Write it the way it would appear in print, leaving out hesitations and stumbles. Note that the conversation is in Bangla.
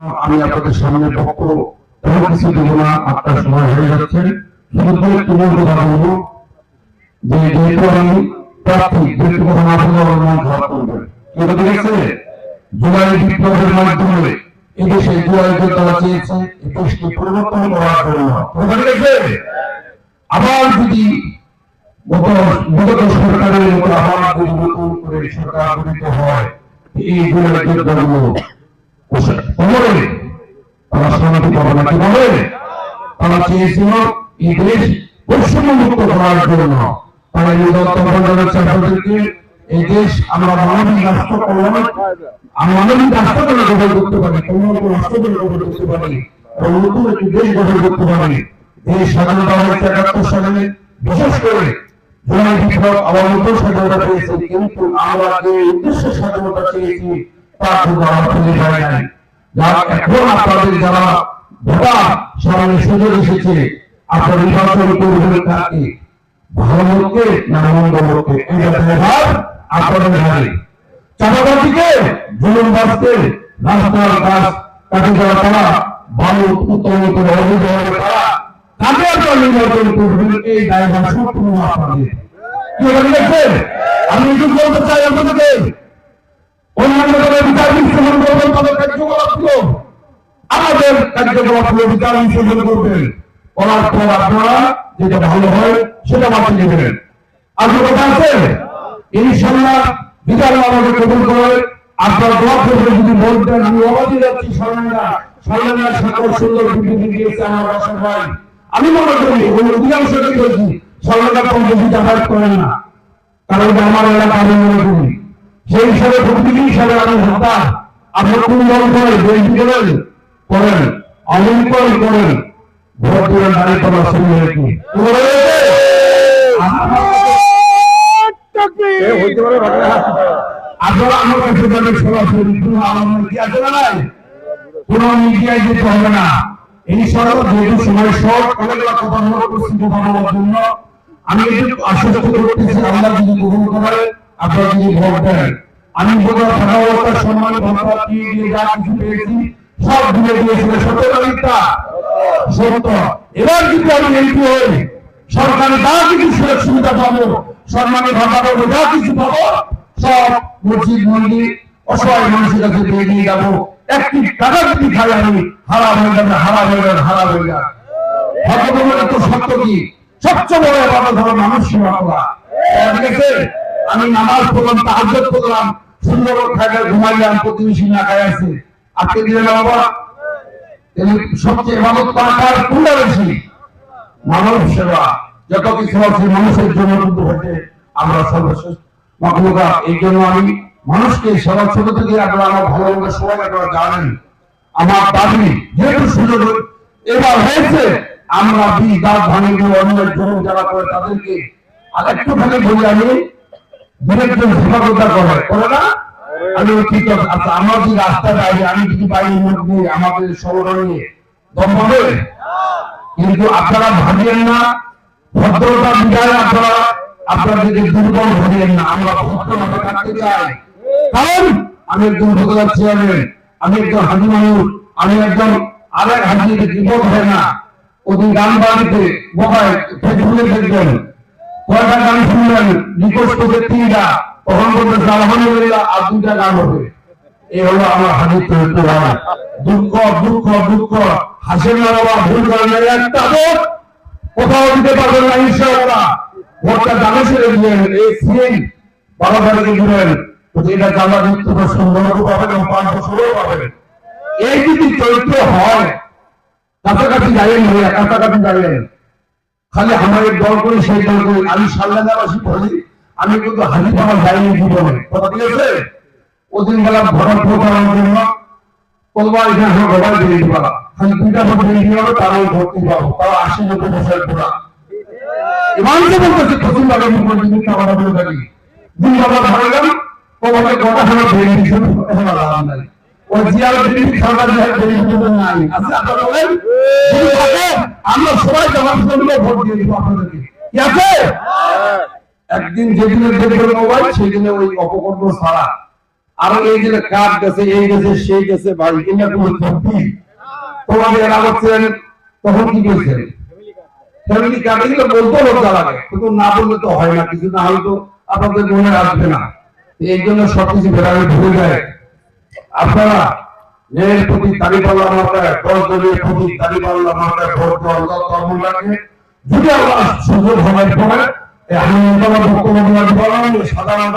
আমি আপনাদের সামনে বক্তব্য কিছু দেব না, আপনার সময় হয়ে যাচ্ছে। শুধু একটু কথা বলবো যে যেহেতু আমি প্রার্থী যেহেতু কথা না বলে আমার মন খারাপ করবেন। কিন্তু ঠিক আছে, জুলাই বিপ্লবের মাধ্যমে এদেশে জুলাইকে তারা চেয়েছে দেশকে পরিবর্তন করার জন্য। ঠিক আছে, আবার যদি বিগত সরকারের মতো আবার যদি নতুন করে সরকার গঠিত হয়, এই জুলাইকে দলগুলো তারা শান্তি পাবে না। কিভাবে? তারা চেয়েছিল এই দেশ বৈষম্যমুক্ত করার জন্য। তারা এই আপনাদেরকে এই দেশ আমরা মানবিক রাষ্ট্র মানবিক রাষ্ট্র করে গঠন করতে পারি, উন্নত রাষ্ট্র করে গঠন করতে পারি, নতুন একটি দেশ গঠন করতে পারি। এই স্বাধীনতা হয়েছে ৭১ সালে, বিশেষ করে জুলাই বিপ্লব আবার নতুন স্বাধীনতা পেয়েছে, কিন্তু আমরা যে উদ্দেশ্যে স্বাধীনতা চেয়েছি তা কিন্তু আমরা খুঁজে পাই নাই। এখন আপনাদের যারা ভোটার সামনে সুযোগ এসেছে, আপনার নির্বাচন করবেন কাকে, ভালো লোককে না মন্দ লোককে, এটা ব্যবহার আপনাদের হাতে। চাঁদাবাজিকে, জুলুমবাজকে, রাস্তার কাজ কাটে যাওয়া তারা, বালু উত্তোলন করে অবৈধ তারা, কাকে আপনার নির্বাচন করবেন, এই দায়ভার সম্পূর্ণ আপনাদের। কি বলেছে? আমি একটু বলতে চাই আপনাদেরকে, অন্যান্য দলের বিচার বিশ্লেষণ করবেন, তাদের কার্যকলাপগুলো আমাদের কার্যকলাপগুলো বিচার বিশ্লেষণ করবেন, করার পর আপনারা যেটা ভালো হয় সেটা বাঁচিয়ে নেবেন। আর কথা আছে, ইনশাআল্লাহ বিচার আমাদের কবুল করে আপনার দোয়া করবে। যদি বলতেন আমি অবাধি যাচ্ছি স্বর্ণাঙ্গা সকল সুন্দর বিবৃতি দিয়েছে আমার বাসা ভাই, আমি মনে করি ওই অধিকাংশ কি বলছি স্বর্ণাঙ্গা কম বেশি যাতায়াত করেন না, কারণ আমার এলাকা আমি মনে করি সেই হিসাবে প্রতিনিধি হিসাবে আমি হতাম। আপনি কোন দল করেন, বিএনপি করেন করেন, আওয়ামী লীগ করেন, ভোট দিলেন দাঁড়িয়ে করা শুরু হয়েছে। আপনারা আমার কাছে যাবেন সরাসরি, কোনো আওয়ামী কি আছে না নাই, কোনো মিডিয়ায় যেতে হবে না। এই সরকার যেহেতু সময় শর্ট, অনেকগুলো কথা মনে করছি কথা বলার জন্য আমি একটু আশ্বস্ত করতেছি, আল্লাহ যদি গ্রহণ করে আপনারা যদি ভোট দেন, আমি বোধ থাকা অবস্থার সম্মান ভাবনা দিয়ে যা কিছু পেয়েছি সব দিয়ে দিয়েছিল। সত্যতা সত্য। এবার যদি আমি এমপি হই, সরকারের যা কিছু সুযোগ সুবিধা পাবো, সম্মানের ভাতা পাবো, যা কিছু পাবো সব মসজিদ মন্দির অসহায় মানুষের কাছে দিয়ে দিয়ে যাবো। একটি টাকা যদি খাই আমি হারা হয়ে যাবে, হারা হয়ে যাবে, হারা হয়ে যাবে। ভগবানের তো সত্য কি, সবচেয়ে বড় ব্যাপার ধরো মানুষ সেবা করা। ঠিক আছে, আমি নামাজ পড়লাম, তাহাজ্জুদ পড়লাম, সুন্দর খাইলে ঘুমাইলাম, প্রতিবেশী না খাই আছে আজকে দিলে না বাবা। সবচেয়ে ইবাদত করার কোনটা বেশি? মানব সেবা। যত কিছু আছে মানুষের জন্য কিন্তু হচ্ছে আমরা সর্বশেষ মাখলুকাত। এই জন্য আমি মানুষকে সেবা ছোট থেকে আপনারা আমার ভালো মন্দ সবাই আপনারা জানেন। আমার দাবি যেহেতু সুযোগ এবার হয়েছে, আমরা বীজ দাঁত ভাঙিয়ে অন্যের জন্য যারা করে তাদেরকে আর একটুখানি বলি, আমি দু-একজন সেবাকতা করে না, আমি ঠিক আছে। আচ্ছা, আমার যে রাস্তা বাইরে আমি যদি বাইরের মধ্যে আমাদের সংগঠনে দম পাবে, কিন্তু আপনারা ভাবিয়েন না ভদ্রতা বিদায়, আপনারা আপনাদেরকে দুর্বল ভাবিয়েন না। আমরা ভদ্রভাবে থাকতে চাই, কারণ আমি একজন ভদ্রতা চেয়ারম্যান, আমি একজন হাজি মানুষ, আমি একজন আরেক হাজিকে বিপদ হয় না। ওদিন গান বাড়িতে বোকায় ফেসবুকে দেখবেন কয়টা গান শুনলেন, রিকোয়েস্ট করবে 3টা, তখন বলতে আলহামদুলিল্লাহ আর 2টা গান হবে। এই হলো আমার হাজির চরিত্র। দুঃখ দুঃখ দুঃখ হাসেন না বাবা, ভুল করেন একটা ভোট কোথাও দিতে পারবেন না। ইনশাআল্লাহ ভোটটা জানে ছেড়ে দিলেন, এই সিএম 12 তারিখে দিলেন, এটা জানা দিতে সুন্দর পাবেন এবং 5 বছরও পাবেন। এই যদি চরিত্র হয়, কাছাকাছি যাইলেন হইয়া, কাছাকাছি যাইলেন খালি আমাদের দল করি সেই দল করি। আমি সাল্লাল্লাহু বলি, আমি কিন্তু হাজি পাওয়া যাইনি জীবনে। কথা ঠিক আছে, ওদিন গেলাম ঘরের প্রচারের জন্য, বলবো এখানে সবাই দিয়ে দিবা, খালি 2টা ভোট দিয়ে দিতে হবে, তারাও ভর্তি পাবো, তারা 80-90 বছরের পুরা ইমানকে বলতেছে প্রথম বারে মুখ্যমন্ত্রী আমরা বলে থাকি। 2 বাবা ধরে গেলাম ওভাবে গোটা সময় ভেঙে দিচ্ছে, এখন আলাদা নাই। ওই জিয়ার বিরোধী সরকার নাই আছে, আপনারা বলেন আমরা সবাই জবাব দিয়ে ভোট দিয়ে দিব আপনাদেরকে। কি আছে? একদিন যেদিনে দেখবেন মোবাইল, সেই দিনে ওই অপকর্ম ছাড়া আর এই যে কার্ড গেছে, এই গেছে, সেই গেছে, ভাই এটা কোনো সত্যি? তোমাদের এরা বলছেন তখন কি বলছেন ফ্যামিলি কার্ড, এগুলো বলতে লজ্জা লাগে, কিন্তু না বললে তো হয় না, কিছু না হলে তো আপনাদের মনে আসবে না। এই জন্য সবকিছু বেড়াবে ভুলে যায়। আপনারা ন্যায়ের প্রতি দাঁড়িপাল্লা মার্কায়, দলের প্রতি দাঁড়িপাল্লা মার্কায় ভোট দেওয়া আল্লাহ কবুল রাখে। যদি আল্লাহ সুযোগ হয় পরে আমি বক্তব্য সাধারণ